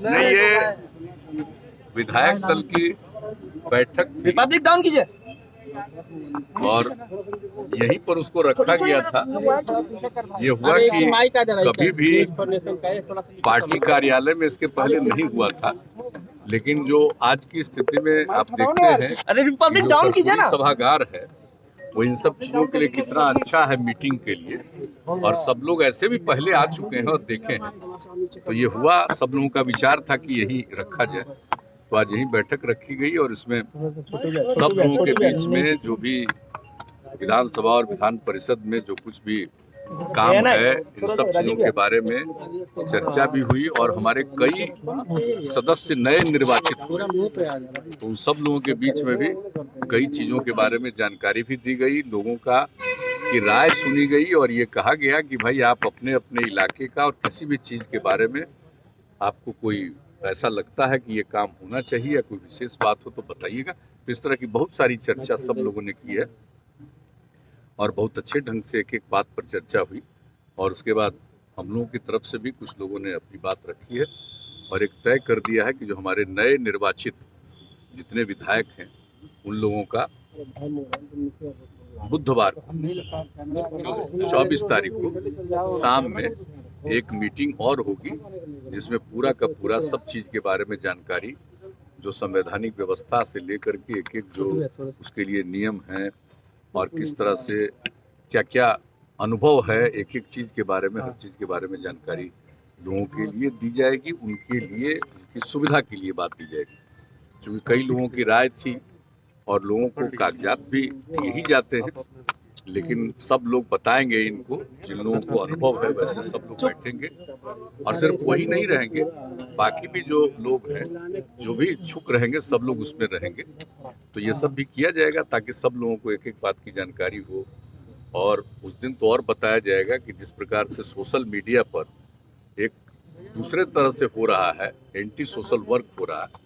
नहीं, ये विधायक दल की बैठक थी पब्लिक डाउन कीजिए और यहीं पर उसको रखा गया था। ये हुआ कि कभी भी पार्टी कार्यालय में इसके पहले नहीं हुआ था, लेकिन जो आज की स्थिति में आप देखते हैं अरे कि पब्लिक जो डाउन कीजिए कर्पूरी ना। सभागार है वो इन सब चीजों के लिए कितना अच्छा है मीटिंग के लिए, और सब लोग ऐसे भी पहले आ चुके हैं और देखे हैं। तो ये हुआ, सब लोगों का विचार था कि यही रखा जाए, तो आज यही बैठक रखी गई और इसमें सब लोगों के बीच में जो भी विधानसभा और विधान परिषद में जो कुछ भी काम है इन सब चीजों के बारे में चर्चा भी हुई और हमारे कई सदस्य नए निर्वाचित हुए, तो उन सब लोगों के बीच में भी कई चीजों के बारे में जानकारी भी दी गई, लोगों का की राय सुनी गई और ये कहा गया कि भाई आप अपने अपने इलाके का और किसी भी चीज के बारे में आपको कोई ऐसा लगता है कि ये काम होना चाहिए या कोई विशेष बात हो तो बताइएगा। तो इस तरह की बहुत सारी चर्चा सब लोगों ने की है और बहुत अच्छे ढंग से एक एक बात पर चर्चा हुई और उसके बाद हम लोगों की तरफ से भी कुछ लोगों ने अपनी बात रखी है और एक तय कर दिया है कि जो हमारे नए निर्वाचित जितने विधायक हैं उन लोगों का बुधवार को 24 तारीख को शाम में एक मीटिंग और होगी जिसमें पूरा का पूरा सब चीज के बारे में जानकारी, जो संवैधानिक व्यवस्था से लेकर के एक एक जो उसके लिए नियम हैं और किस तरह से क्या क्या अनुभव है एक एक चीज के बारे में, हर चीज के बारे में जानकारी लोगों के लिए दी जाएगी, उनके लिए उनकी सुविधा के लिए बात दी जाएगी। क्योंकि कई लोगों की राय थी और लोगों को कागजात भी दिए ही जाते हैं, लेकिन सब लोग बताएंगे इनको, जिन लोगों को अनुभव है वैसे सब लोग बैठेंगे और सिर्फ वही नहीं रहेंगे, बाकी भी जो लोग हैं जो भी इच्छुक रहेंगे सब लोग उसमें रहेंगे। तो ये सब भी किया जाएगा ताकि सब लोगों को एक एक बात की जानकारी हो। और उस दिन तो और बताया जाएगा कि जिस प्रकार से सोशल मीडिया पर एक दूसरे तरह से हो रहा है, एंटी सोशल वर्क हो रहा है,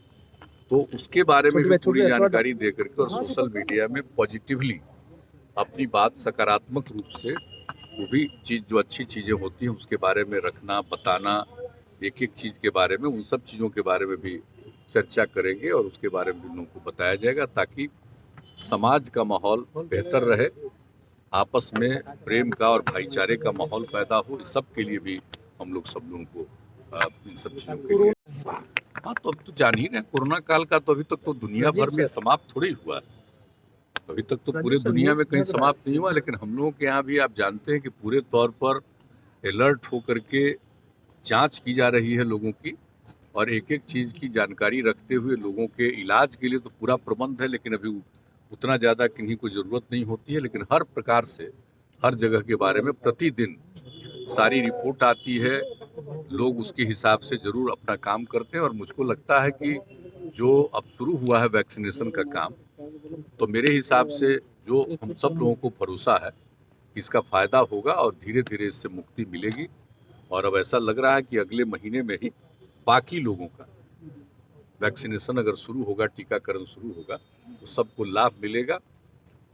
तो उसके बारे में भी पूरी जानकारी दे करके और सोशल मीडिया में पॉजिटिवली अपनी बात सकारात्मक रूप से वो भी चीज़ जो अच्छी चीज़ें होती हैं उसके बारे में रखना, बताना, एक एक चीज़ के बारे में, उन सब चीज़ों के बारे में भी चर्चा करेंगे और उसके बारे में भी लोगों को बताया जाएगा ताकि समाज का माहौल बेहतर रहे, आपस में प्रेम का और भाईचारे का माहौल पैदा हो। इस सब के लिए भी हम लोग सब लोगों को इन सब चीज़ों के लिए, हाँ तो अब तो जान ही रहे कोरोना काल का तो अभी तक तो दुनिया भर में समाप्त थोड़ी हुआ है, अभी तक तो पूरे दुनिया में कहीं समाप्त नहीं हुआ, लेकिन हम लोगों के यहाँ भी आप जानते हैं कि पूरे तौर पर अलर्ट होकर के जांच की जा रही है लोगों की और एक एक चीज़ की जानकारी रखते हुए लोगों के इलाज के लिए तो पूरा प्रबंध है, लेकिन अभी उतना ज़्यादा किन्हीं को ज़रूरत नहीं होती है, लेकिन हर प्रकार से हर जगह के बारे में प्रतिदिन सारी रिपोर्ट आती है, लोग उसके हिसाब से ज़रूर अपना काम करते हैं और मुझको लगता है कि जो अब शुरू हुआ है वैक्सीनेशन का काम, तो मेरे हिसाब से जो हम सब लोगों को भरोसा है कि इसका फ़ायदा होगा और धीरे धीरे इससे मुक्ति मिलेगी और अब ऐसा लग रहा है कि अगले महीने में ही बाकी लोगों का वैक्सीनेशन अगर शुरू होगा, टीकाकरण शुरू होगा तो सबको लाभ मिलेगा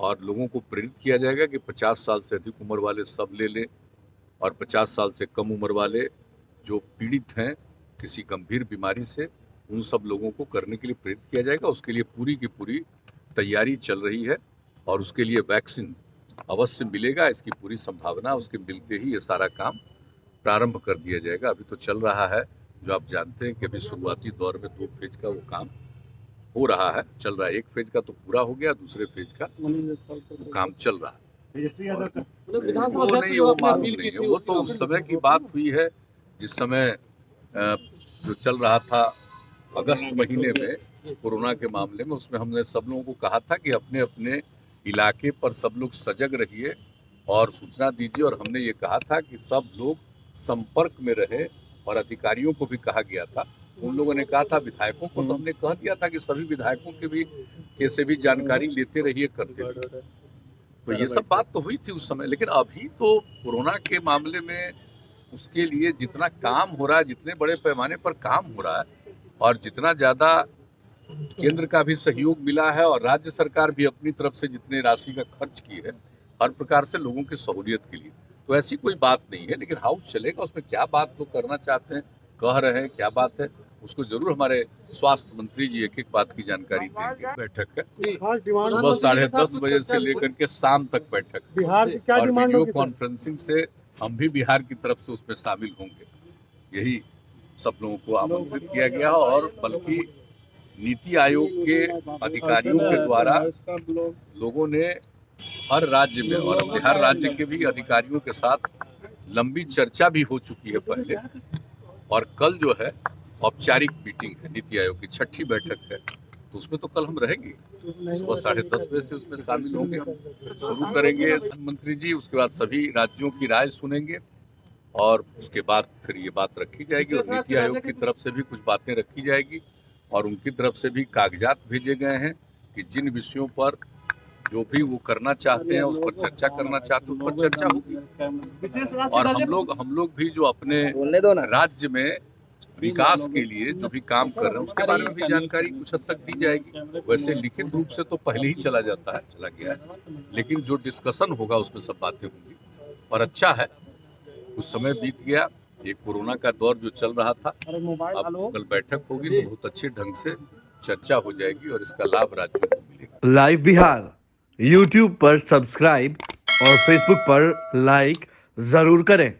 और लोगों को प्रेरित किया जाएगा कि 50 साल से अधिक उम्र वाले सब ले लें और 50 साल से कम उम्र वाले जो पीड़ित हैं किसी गंभीर बीमारी से, उन सब लोगों को करने के लिए प्रेरित किया जाएगा। उसके लिए पूरी की पूरी तैयारी चल रही है और उसके लिए वैक्सीन अवश्य मिलेगा, इसकी पूरी संभावना, उसके मिलते ही ये सारा काम प्रारंभ कर दिया जाएगा। अभी तो चल रहा है, जो आप जानते हैं कि अभी शुरुआती दौर में 2 फेज का वो काम हो रहा है, चल रहा है। एक फेज का तो पूरा हो गया, दूसरे फेज का वो काम चल रहा है। वो नहीं, वो मालूम नहीं है, वो तो उस समय की बात हुई है जिस समय जो चल रहा था अगस्त महीने में कोरोना के मामले में, उसमें हमने सब लोगों को कहा था कि अपने अपने इलाके पर सब लोग सजग रहिए और सूचना दीजिए और हमने ये कहा था कि सब लोग संपर्क में रहे और अधिकारियों को भी कहा गया था। उन लोगों ने कहा था, विधायकों को तो हमने कह दिया था कि सभी विधायकों के भी कैसे भी जानकारी लेते रहिए, करते रहिए। तो ये सब बात तो हुई थी उस समय, लेकिन अभी तो कोरोना के मामले में उसके लिए जितना काम हो रहा है, जितने बड़े पैमाने पर काम हो रहा है और जितना ज़्यादा केंद्र का भी सहयोग मिला है और राज्य सरकार भी अपनी तरफ से जितने राशि का खर्च की है हर प्रकार से लोगों की सहूलियत के लिए, तो ऐसी कोई बात नहीं है। लेकिन हाउस चलेगा, उसमें क्या बात लोग करना चाहते हैं, कह रहे हैं, क्या बात है, उसको जरूर हमारे स्वास्थ्य मंत्री जी एक एक बात की जानकारी देंगे। बैठक है सुबह 10:30 बजे से लेकर के शाम तक बैठक, बिहार की क्या और डिमांड वीडियो होगी सर? कॉन्फ्रेंसिंग से हम भी बिहार की तरफ से उसमें शामिल होंगे। यही सब लोगों को आमंत्रित किया गया, और बल्कि नीति आयोग के अधिकारियों के द्वारा लोगों ने हर राज्य में, और बिहार राज्य के भी अधिकारियों के साथ लंबी चर्चा भी हो चुकी है पहले, और कल जो है औपचारिक मीटिंग है, नीति आयोग की 6ठी बैठक है, तो उसमें तो कल हम रहेंगे। सुबह 10:30 बजे से उसमें शामिल होंगे, शुरू करेंगे प्रधानमंत्री जी, उसके बाद सभी राज्यों की राय सुनेंगे, और उसके बाद फिर ये बात रखी जाएगी, और नीति आयोग की तरफ से भी कुछ बातें रखी जाएगी, और उनकी तरफ से भी कागजात भेजे गए हैं कि जिन विषयों पर जो भी वो करना चाहते हैं, उस पर चर्चा करना चाहते हैं, उस पर चर्चा होगी। और हम लोग भी जो अपने राज्य में विकास के लिए जो भी काम कर रहे हैं उसके बारे में भी जानकारी कुछ हद तक दी जाएगी। वैसे लिखित रूप से तो पहले ही चला गया है, लेकिन जो डिस्कशन होगा उसमें सब बातें होंगी, और अच्छा है कुछ समय बीत गया, ये कोरोना का दौर जो चल रहा था, अब कल बैठक होगी तो बहुत अच्छे ढंग से चर्चा हो जाएगी, और इसका लाभ राज्यों को मिलेगा। लाइव बिहार YouTube पर सब्सक्राइब और Facebook पर लाइक जरूर करें।